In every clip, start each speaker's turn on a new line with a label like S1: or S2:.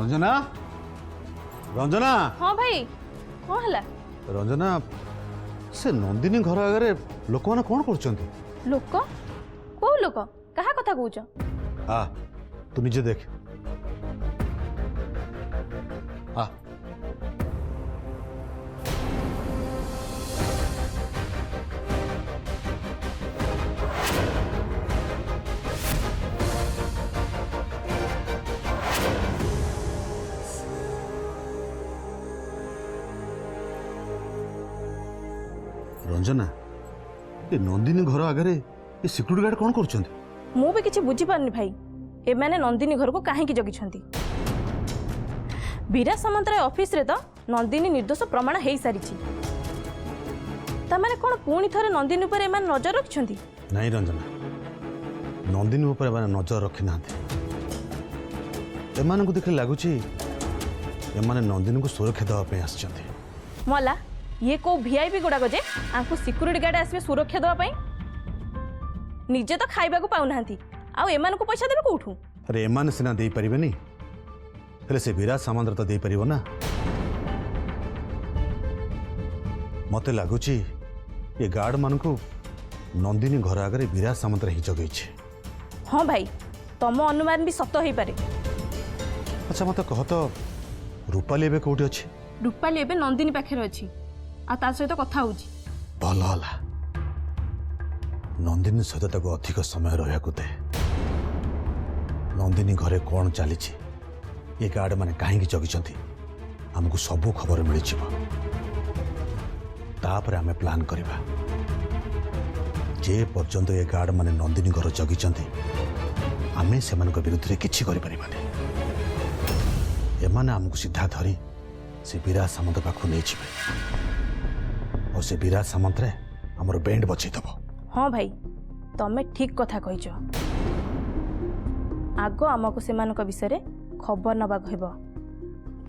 S1: रंजना रंजना
S2: हाँ भाई कौन है
S1: रंजना से नंदिनी घर आगे लोक मैंने कौन कर
S2: लोक कौ लोक क्या कथा कौच
S1: आ तू निजे देख आ रंजना ये नंदिनी घर आगे ये सिक्यूरिटी गार्ड कौन कर
S2: मु भी किसी बुझी पारनी भाई ए मैंने नंदिनी घर को कहीं जगी बीरा सामंतराय ऑफिस रे तो नंदिनी निर्दोष प्रमाण हो सारी ताने कौन पुणी थे नंदिनी उपर एमान नजर रखिछंती
S1: नहीं रंजना नंदिनी उपर एमाने नजर रखी ना एमान को देखले लगुच एमाने नंदिनी को सुरक्षा देवाई आसछंती
S2: मला ये को वीआईपी गुड़ाक जे आपको सिक्यूरिटी गार्ड आसबे सुरक्षा देवाई निजे तो खाइबा को पाउ नांती आ एमान को पैसा देबे कोठू
S1: अरे एमान सिना दे परिबेनी हेले से विराज सामंतर तो दे परिबो ना मते लगुच ये गार्ड मान को नंदिनी घर आगे विराज सामंतर ही जगै
S2: हाँ भाई तम अनुमान भी सत हो पारे
S1: अच्छा मत कह तो रूपाली एबे कोठी अछि
S2: रूपाली एबे नंदिनी पाखे अच्छी आ ता सहित कथा होची
S1: भल होला नंदिनी सहित ताको अधिक समय रहियाकु दे नंदिनी घरे कौन चली ये गार्ड माने कहीं जगी हमको सबू खबर मिल तापर आमे प्लान करिबा जे पर्यंत ये गार्ड माने नंदिनी घर जगी आमे सेमानक विरुद्ध रे किछि करि परिबानी एमाने हमको सीधा धरी से विराज सामंत पाखु नहीं और से विराज सामंत रे हमर बैंड बचै दबो
S2: हाँ भाई तमें ठीक कथा कहीच आग आमको सेमानक विषय खबर नवा कहब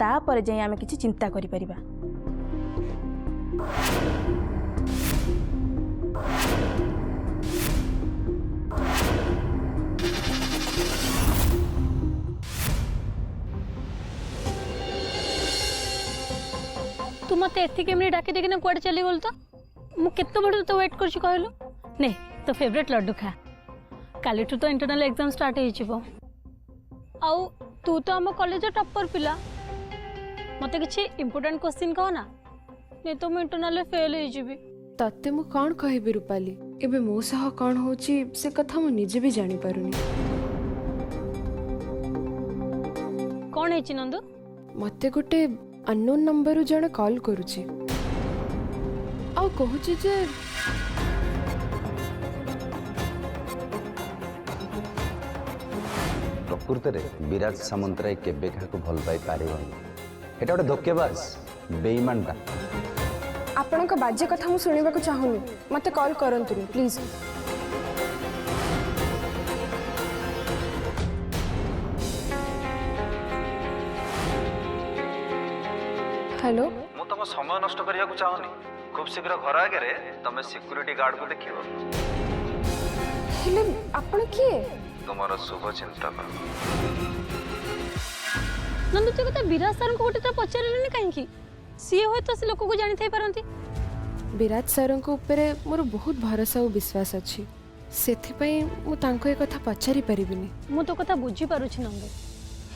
S2: तापर जाई आमे किछि चिंता करि परिबा
S3: तू मत एमनी डाके देखना कुआडे चली गल तो मु केते बड़ तो वेट करछि कहलु ने तो फेवरेट लड्डू खा काली तो इंटरनल एग्जाम स्टार्ट हो जिवो आउ तू तो आम कॉलेज टॉपर पिला मते किछि इंपोर्टेंट क्वेश्चन कह ना नहीं तो मु इंटरनल फेल हो जिवि
S4: तत्ते मु कौन कहबी रूपाली एबे मो सह कौन होची से कथा मु निजे भी जानि पारुनी
S3: कौन है नंदू
S4: मते गोटे अननोन नंबर जण कॉल करूची आ कहूची जे
S5: प्रकृत में विराज सामंतराय केबे क्या भल पाई पारिबनी एटा गोटे धोकेबाज बेईमानटा
S4: आपनका बाजे कथा मु सुनिबा को चाहुनी मते कॉल करंतुनी प्लीज हेलो
S6: मु तुम समय नष्ट करिया को चाहनी खूब शीघ्र घर आगे तुम सिक्यूरिटी गार्ड को देखियो
S4: हेले आपण किए
S6: तुम्हारा शुभ चिंतक
S3: नंदू तू कथा विराज सर को गोटे तो पचारलनि काहे सी होय तो से लोक को जानि थाई परंती
S4: विराज सर को ऊपर मोर बहुत भरोसा और विश्वास अच्छी सेथि पई मु तांको ए कथा पचारि परिबिनी
S3: मु तो कथा बुझी पारुछि नंदू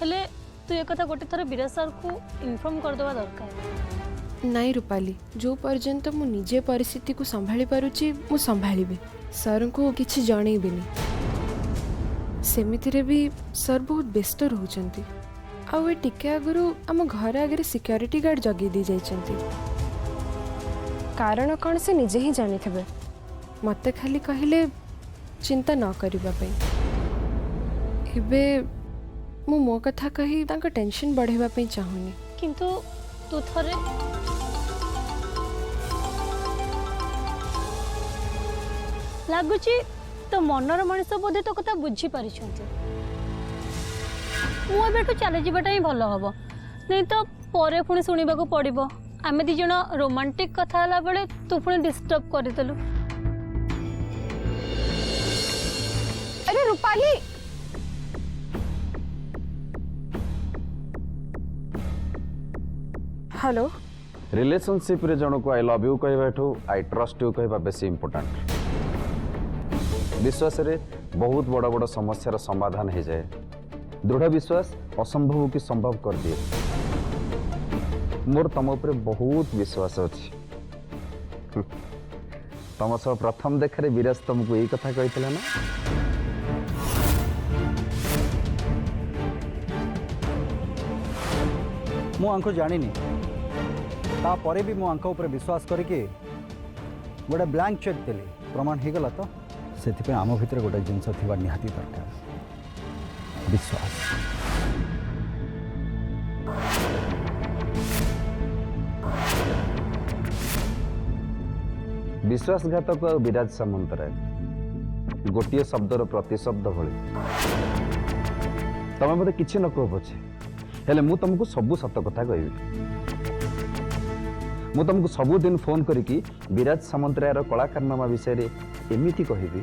S3: हेले तू ये कथा गोटे थर विराज सर को इन्फॉर्म कर देवा दरकार
S4: नाई रूपाली जो पर्यंत मु निजे परिस्थिति को संभाली पारुछि मु संभालिबे सर को किछि जणैबिनी सेमितिरे भी सर बहुत व्यस्त रहउचंती आ वे टिके आगुरु आम घर आगे सिक्योरिटी गार्ड जगी दी जाइचंती कारण कौन से निजे ही जानी थे मते खाली कहले चिंता न करिबा पई एबे मु मो कथा कही तांका टेंशन बढ़ेबा पई चाहुनी
S3: किंतु तू थरे लागुची तो मनर मनीष बोधे तो कथा बुझी पारि मुझे चली जाटा ही भल हम नहीं तो परे पुणी शुणा पड़ो आम दीज रोमांटिक कथा बेले तू पुणी डिस्टर्ब करदेलु
S4: अरे रूपाली हेलो
S5: रिलेशनशिप रे जन को आई लव यू कहबाठू आई ट्रस्ट यू कहबा बेसी इंपोर्टेंट। विश्वास रे बहुत बड़ बड़ समस्यार समाधान हो जाए। दृढ़ विश्वास असंभव की संभव कर दिए। मोर तुम उपर बहुत विश्वास अच्छी। तुम सब प्रथम देखारे विराज तुमको यही कथा कही ना।
S7: मुझे जानी तापर भी मुझे ऊपर विश्वास करके गोटे ब्लैंक चेक देली प्रमाण हो गला तो से आम भितर गोटे जिनस थी निहाती दरकार विश्वास।
S5: विश्वासघातक और विराज सामंतराय गोटे शब्दर प्रतिशब्द भली। तमें मत कि न कह पछे हेले मु तुमको सबू सत कथा कहबी। मु तुमको सबुदिन फोन करिकी विराज सामंतरायर कला कारनामा विषय एमिति कहबी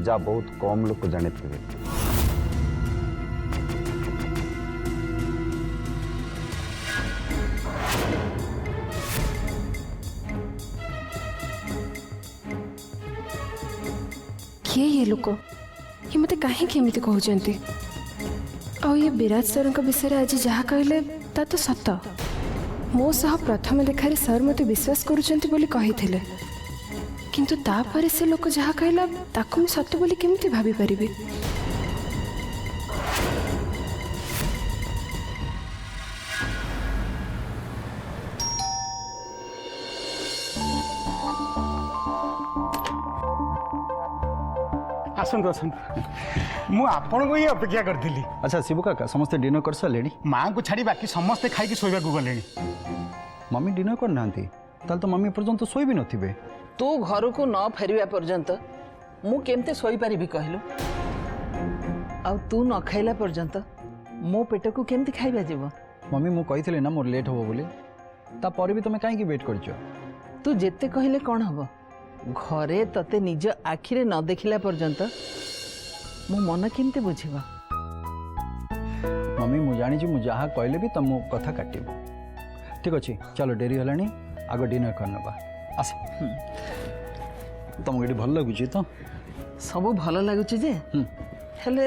S5: जा बहुत कम लोग जानी थे।
S4: किए ये लोक ये मत कहीं केमिति कहउचंती आ ये विराज सर विषय आज जहाँ कहले ता तो सत। मो सह प्रथम देखारे सर मत विश्वास करुचंती बोली कहिथिले किंतु तापर से लोक जहाँ कहला ताको मैं सत्य बोली केमिति भाभी परिबे।
S8: आसतु आसतु मु आपन को ही अपेक्षा करती।
S7: अच्छा शिबू काका समस्ते डिनर कर सारे
S8: माँ को छाड़ी बाकी समस्ते खाई शोवा गले।
S7: मम्मी डिनर करना ताल तो मम्मी पर्यंत शोई भी नथिबे।
S9: तू घर को न फेरिया पर्यंत मु केमते सोई पारिबी कहलु। आ तू न खाइला पर्यंत मो पेट को केमते खाइबा जीव।
S7: मम्मी मु कहिथिले ना मोर लेट होबो बोली तापर भी तुम कहीं वेट करछ।
S9: तू जेते कहले कौन हबो घरे तते निज आखिरे न देखिला पर्यंत मो मन केमते बुझिबा।
S7: मम्मी मु जानी मु जहाँ कहले भी तुम कथा काटिब। ठीक अच्छे चलो डेरी हलानी आग डिनर करनबा आस। तुमको ये भल लगुच तो
S9: सब भल लगुच जे हेले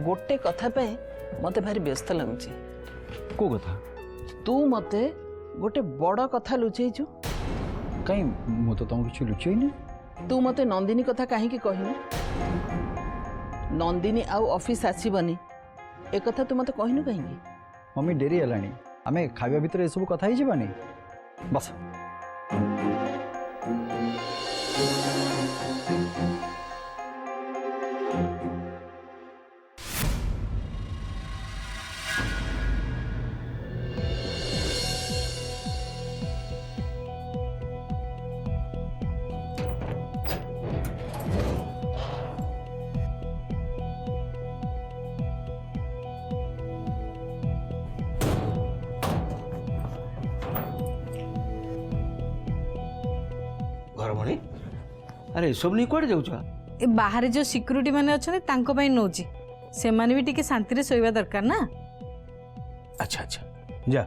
S9: गोटे कथा पे मते भारी व्यस्त लगुच।
S7: को कथा?
S9: तू मते गोटे बड़ कथा लुचेइछु।
S7: कहीं मु तो तुमको किछ लुचेइनी।
S9: तू मते नंदिनी कथा काहे की कहिनु? नंदिनी आउ ऑफिस आसीबनी ए कथा तू मते कहिनु काहे की?
S7: मम्मी डेरी हलानी आमे खाइबा भितर ए सब कथा ही जीवानी बस।
S1: घरमणी अरे सब नहीं कुआडे जाउछ?
S3: ए बाहर जो सिक्यूरिटी माने अछन तांको पई नोची से माने भी टिके शांति रे सोइबा दरकार ना।
S1: अच्छा अच्छा जा।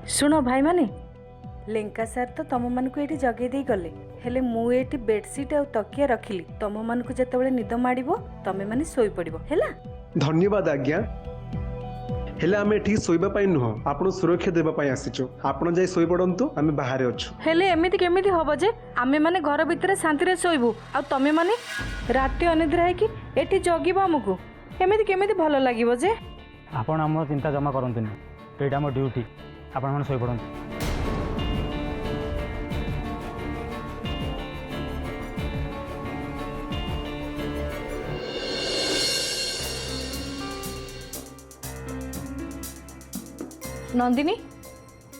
S2: शुण भाई माने लेंका सर तो तुम मान को ये जगे दे गले हेले मु एटी बेडसीट आ तकिया रखिली तुम मान को जतबेले निद माड़िबो तमे माने सोई पड़िबो हैला।
S10: धन्यवाद आज्ञा। हेले आमे ठीक सोइबा पाई नुह आपण सुरक्षा देबा पाई आसीचो। आपण जाई सोई पड़ंतु आमे बाहर अछु।
S2: हेले एमिति केमिति होबो जे आमे माने घर भितरे शांति रे सोइबो आ तमे माने राति अनिद्रा है कि एटी जगिबो हमकु एमिति केमिति भलो लागिबो जे?
S8: आपण हमर चिंता जमा करंतुनी एटा हमर ड्यूटी। आपण मन सोई पड़ंतु।
S3: नंदिनी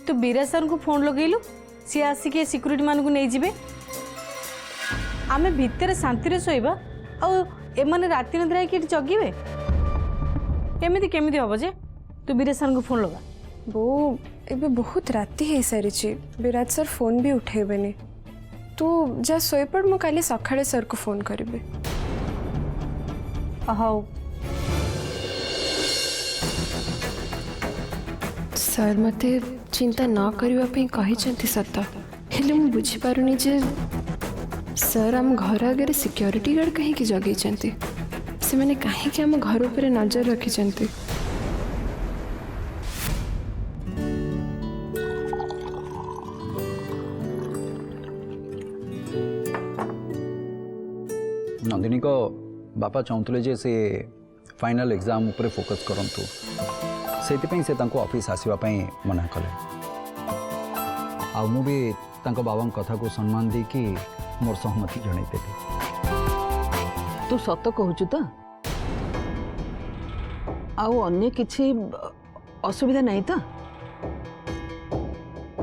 S3: तू विराज सर को फोन लगेलु सी आसिके सिक्यूरिटी मान को नहीं जिबे। आमे भितर शांति रे सोइबा आ एमाने राति निद्रा कि जगिबे एमिति केमिति होबो जे? तू विराज सर को फोन लगा।
S4: बो एबे बहुत राति हो सारी विराट सर फोन भी उठेबेनी तू जा सोईपड़ मु काली सकाळे सर को फोन करिबे
S2: हौ
S4: सर मते चिंता न करबा पई कहिसंती सत हेले मु बुझी पारुनी जे सर आम घर आगे सिक्योरिटी गार्ड कहीं की जगै से मैंने कहीं आम घर ऊपर नजर रखी
S7: नंदिनी को बापा चाहूले जे से फाइनल एग्जाम ऊपर फोकस करंतु से तांको ऑफिस आसवाई मना कले आउ भी तांको बाबा कथा को सम्मान दे कि मोर सहमति जनईदेली।
S9: तू सत कहूचु तो आउ अन्य किछि असुविधा नहीं तो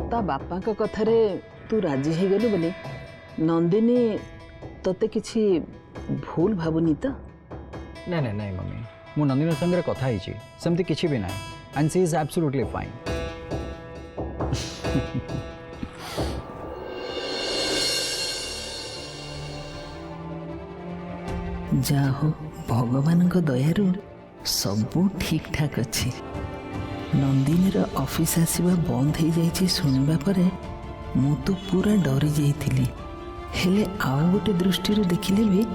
S9: ता बापा का कथारे तू राजी हो गलु बोले नंदिनी तते किछि भूल भावुनी तो
S7: नहीं नहीं नहीं मम्मी मु नंदिनी संगे कथा ही सेमती किछि भी नहीं and she is absolutely fine.
S9: जा हो भगवान को दयारु सबू ठीक ठाक अच्छी नंदिनी ऑफिस आसवा बंद हो जाइए शुणवा परे मु तो पूरा डरी जाइली हेले आउ गोटे दृष्टि देखिले भी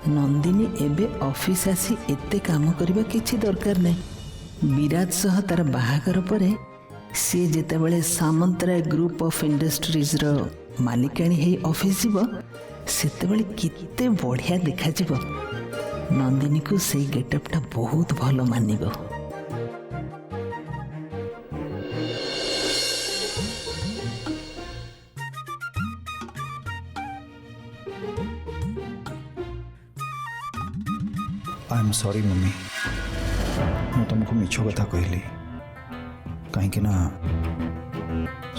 S9: नंदिनी एबे ऑफिस आसी एते काम करबा किछि दरकार नहीं विराट सह तार बाहागर परे सी जेतेबेले सामंतराय ग्रुप ऑफ इंडस्ट्रीज रो मालिकाणी हे ऑफिस जीव सेतेबेले किते बढ़िया देखा जीव नंदिनी को सही गेटअपटा बहुत भलो मानिबो।
S7: आई एम सॉरी मम्मी मैं तुमको मिछ कथा कहली कहीं ना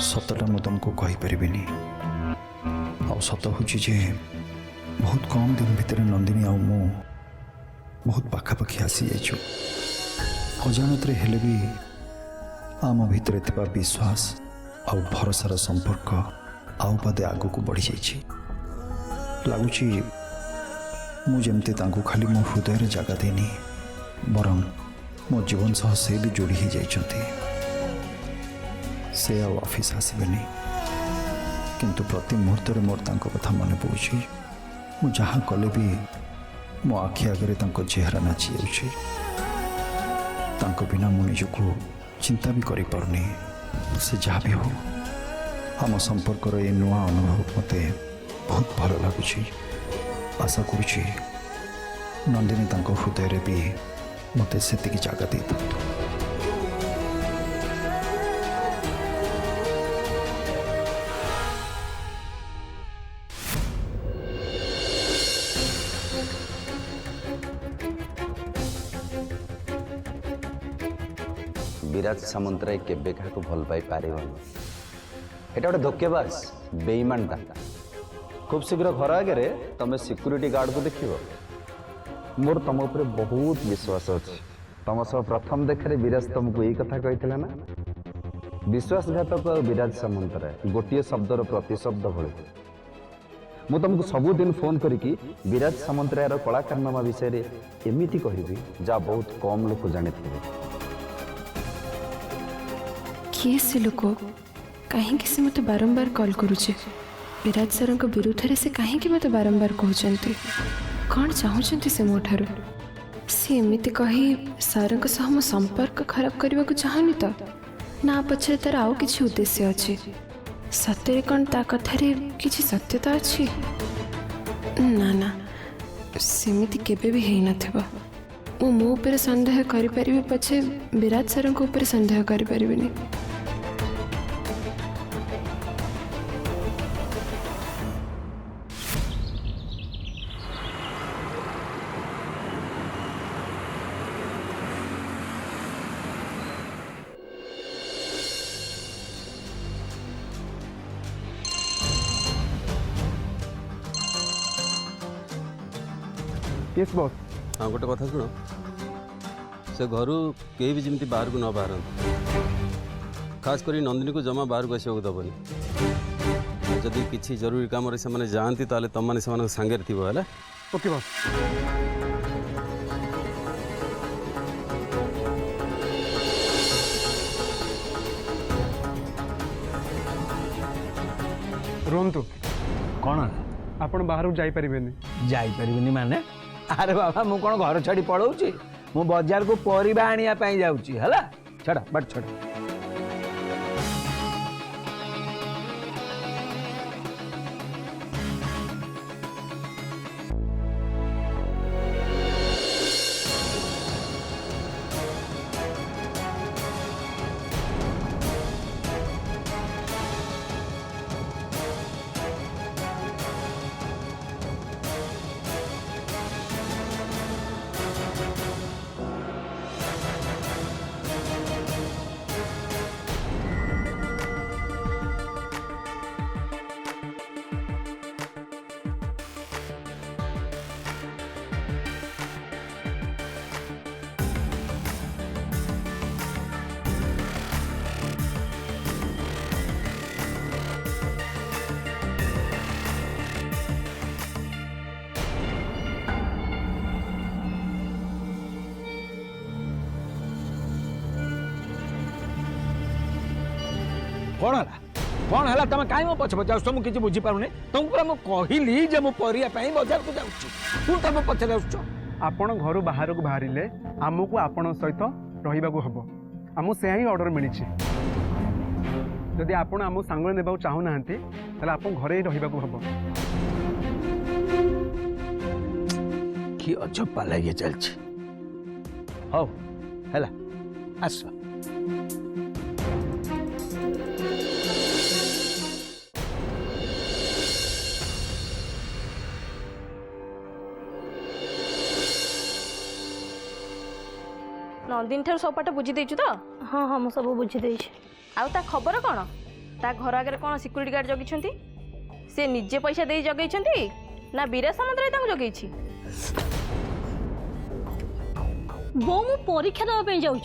S7: सतटा मु तुमको कही परिबिनी आ सत हूँ जे बहुत कम दिन भितर नंदिनी आ मु बहुत पाखापाखि आसी जाइछु अजाणत हेले भी आम भितर थिबा विश्वास आ भरोसार संपर्क आउ पादे आगु को बढ़ी जाइछि लागुछि मु जेमते तांको खाली मो हृदय जगह देनी बरं मो जीवन सह से भी जोड़ी ही जाइछंती से आ ऑफिस आसबेनी किंतु प्रति मुहूर्त मोर तांको कथा मन पड़ुछि मु जहाँ कले भी मो आखि आगे तांको चेहरा नाची जाउछि तांको बिना मु निजको चिंता भी करि पारुनी से जहाँ भी हो आम संपर्कर ये नुआ अनुभव मते बहुत भल लगुछि आशा करुछि नंदिनी तांको हृदय रे भी मते सेतिकी जगह दे दिंतु।
S5: विराट सामंतराय केबे क्या भल पाई पार एटा गोटे धोकेबाज बेईमानटा खूब शीघ्र घर आगे तुम सिक्यूरीटी गार्ड को देख मोर तुम उपर बहुत विश्वास अच्छे तुम सब प्रथम देखार विराज तुमको यही कथा कही ना विश्वासघातक विराज सामंतराय गोटे शब्दर प्रतिशब्द भली मु तुमको सबुदिन फोन करी विराज सामंतरायर कला कारनामा विषय एमती कहि जहाँ बहुत कम लोक जानी
S4: किए से लोक कहीं से मत बारंबार कॉल करुचे विराट सर विरुद्ध से कहीं मत बारंबार कहते कौन चाहते से मोठार सी एमती कही सर मो संपर्क खराब करने को चाहनी तो ना पछरे तार आउ किसी उद्देश्य अच्छे सत्य कौन ता कथारे किसी सत्यता अच्छी ना ना सेमिति केबे भी है नथिबा मु मो ऊपर संदेह करि परिबे पछे विराट सर को ऊपर संदेह करि परिबेनी
S11: यस बॉस
S12: हाँ गोटे कथा शुण से घर कहीं भी जमी बाहर को न बाहर
S6: खास करी नंदिनी को जमा बाहर को आसवाक दबनी जदि किसी जरूरी काम से जाती ताले तुम मैंने से सांगे थी है
S11: ओके बॉस। रुहतु
S7: कौन
S11: आपण बाहर जाई परिबेनी
S9: ଯାଇପାରିବିନି ମାନେ ଆରେ ବାବା ମୁଁ କ'ଣ ଘର ଛାଡ଼ି ପଳଉଛି ମୁଁ ବଜାରକୁ ପରିବା ଆଣିବା ପାଇଁ ଯାଉଛି ହେଲା ଛାଡ଼ ବାଟ ଛାଡ଼ कौन है तुम कहीं मो पछ पचास मुझे किसी बुझीपारे तुमको पूरा मुझे कहली जे मु परिया बजार को जाऊँ तुम पचार आस
S11: आपण घर बाहर को बाहर आमको आपण सहित रहा हम आमको से ही ऑर्डर मिली जदि आपण आम सांग ने चाहूना आप घरे ही रहा हम
S9: कि अचपा लगे चलছি हौ हैला आस
S12: नंदिनी ठार सपाट बुझी देछु तो
S3: हाँ हाँ मुझे सब बुझी दे
S12: आउ ता खबर कौन ता घर आगे कौन सिक्यूरिटी गार्ड जगी से निजे पैसा दे जगै ना बीरा सामंतराय जगै
S3: बो मु परीक्षा देवा जाऊँ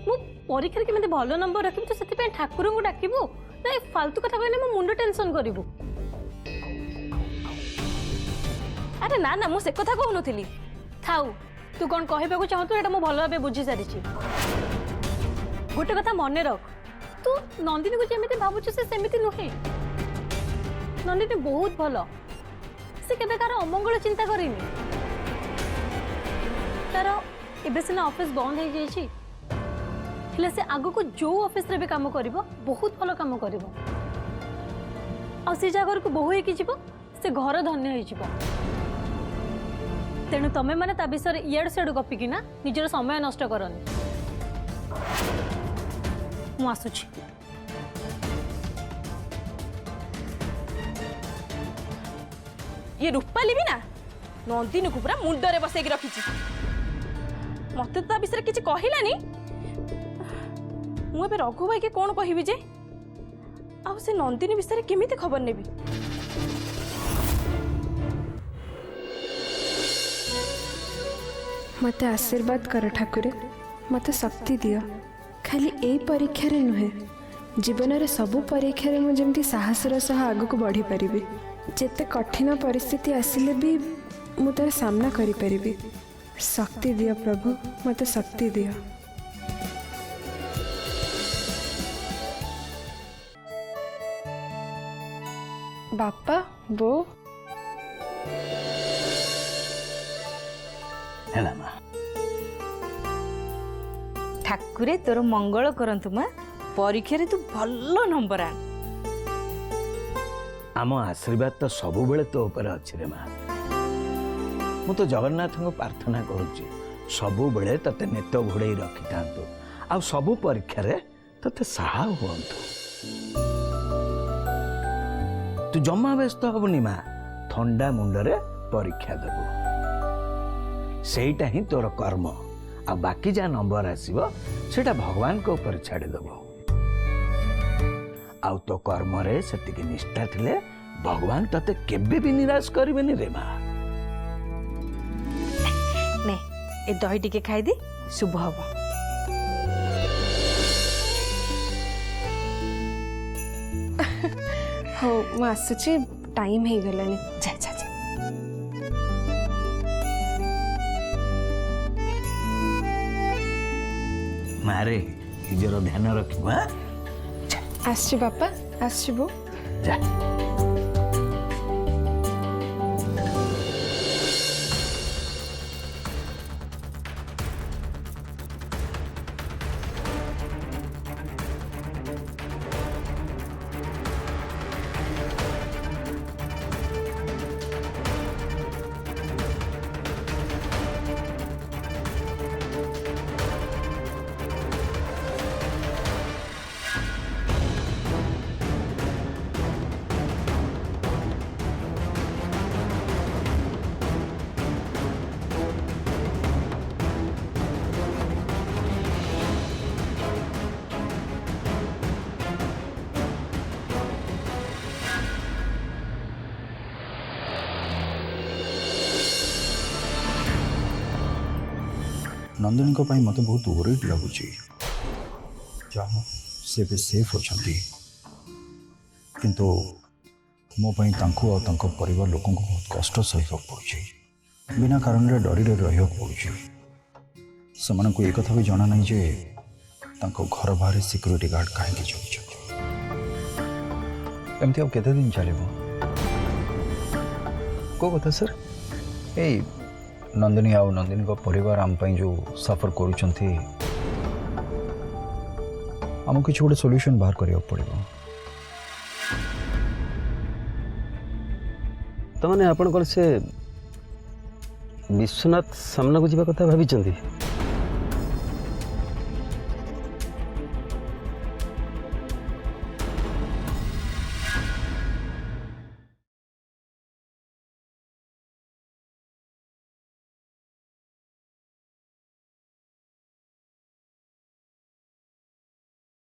S3: मु परीक्षा केमी भल नंबर रखी तो से ठाकुर को डाकबू ना फालतू कथा कहले मो मुंड टेंशन करू
S12: अरे ना ना मुझे कथा कहून
S3: थाऊ तू कौन कहवाक चाहतु एटा मु भल भाव बुझी सारी गोटे कथा मन रख तू नंदिनी को जमी भावुचु से सेमिति नुहे नंदिनी बहुत भल से केबे कार अमंगल चिंता करेनी तार एबे सिना ऑफिस बंद हो जाइए से आग को जो ऑफिस रे भी काम करिवो बहुत भल काम करिवो आ से जगह को बहु होई जीवो से घर धन्य हो जीवो तेणु तमें मैंने ता विषय इाड़ू सियाड़ू गपिकी ना निजर समय नष्ट करनी मु आसुची
S12: ये रूपाली भी ना नंदिनी को पूरा मुंडरे बसैक रखी मत तो विषय किसी कहलानी मुझे रघु भाई के कौन कहबी जे आ से नंदिनी विषय केमिति खबर नेबी
S4: मते आशीर्वाद कर ठाकुर मते शक्ति दियो खाली ए परीक्षा रे नुहे जीवन रे सबु परीक्षा रे मु जेमती साहसर सह आगु को बढ़ी परिबी जेते कठिन परिस्थिति आसिले भी मु तार सामना करि परिबी शक्ति दियो प्रभु मते शक्ति दियो बापा बो
S9: हैला मां
S12: ठाकुरे तोर मंगल करंतु मां परीक्षा रे तू भलो नंबर आन
S9: आम आशीर्वाद तो सबु बेले तो ऊपर अच्छी रे मां मु तो जगन्नाथ को प्रार्थना करुच्ची सबु बेले तते नेत घोड़े रखि थांतु आ सबु परीक्षा रे तते साहा हुअंतु तू जमा व्यस्त हबनी मां ठंडा मुंडरे परीक्षा देबू सेटा ही तोर कर्म आ बाकी जा नंबर आसीबो सेटा भगवान को ऊपर छाड़ी देबो आ तो कर्म रे सेतिकी निष्ठा थिले भगवान तते केबे भी निराश करबेनी रे मां
S12: ने ए दही टिके खाई दे शुभ हबो
S4: ହଉ ମୁଁ ଆସୁଛି ଟାଇମ୍ ହେଇଗଲାଣି ଯା ଯା ଯା
S9: ମାରେ ନିଜର ଧ୍ୟାନ ରଖିବୁ।
S4: ଆସିଛି ବାପା ଆସିଛି ବୋଉ।
S9: ଯା
S7: ନନ୍ଦିନୀଙ୍କ ପାଇଁ ମୋତେ ବହୁତ ୱରିଡ୍ ଲାଗୁଛି। ଯାହା ସେ ବି ସେଫ୍ ଅଛନ୍ତି, କିନ୍ତୁ ମୋ ପାଇଁ ତାଙ୍କୁ ଆଉ ତାଙ୍କ ପରିବାର ଲୋକଙ୍କୁ ବହୁତ କଷ୍ଟ ସହିବାକୁ ପଡ଼ୁଛି। ବିନା କାରଣରେ ଡରିରେ ରହିବାକୁ ପଡ଼ୁଛି। ସେମାନଙ୍କୁ ଏ କଥା ବି ଜଣା ନାହିଁ ଯେ ତାଙ୍କ ଘର ବାହାରେ ସିକ୍ୟୁରିଟି ଗାର୍ଡ କାହିଁକି ଜଗିଛନ୍ତି। ଏମିତି ଆଉ କେତେ ଦିନ ଚାଲିବ? କେଉଁ କଥା ସାର୍? ଏଇ ନନ୍ଦିନୀ ଆଉ ନନ୍ଦିନୀଙ୍କ ପରିବାର ଆମ ପାଇଁ ଯେଉଁ ସଫର କରୁଛନ୍ତି, ଆମକୁ କିଛି ଗୋଟେ ସଲ୍ୟୁସନ୍ ବାହାର କରିବାକୁ ପଡ଼ିବ।
S6: ତାମାନେ ଆପଣଙ୍କର ସେ ବିଶ୍ୱନାଥ ସାମ୍ନାକୁ ଯିବା କଥା ଭାବିଛନ୍ତି?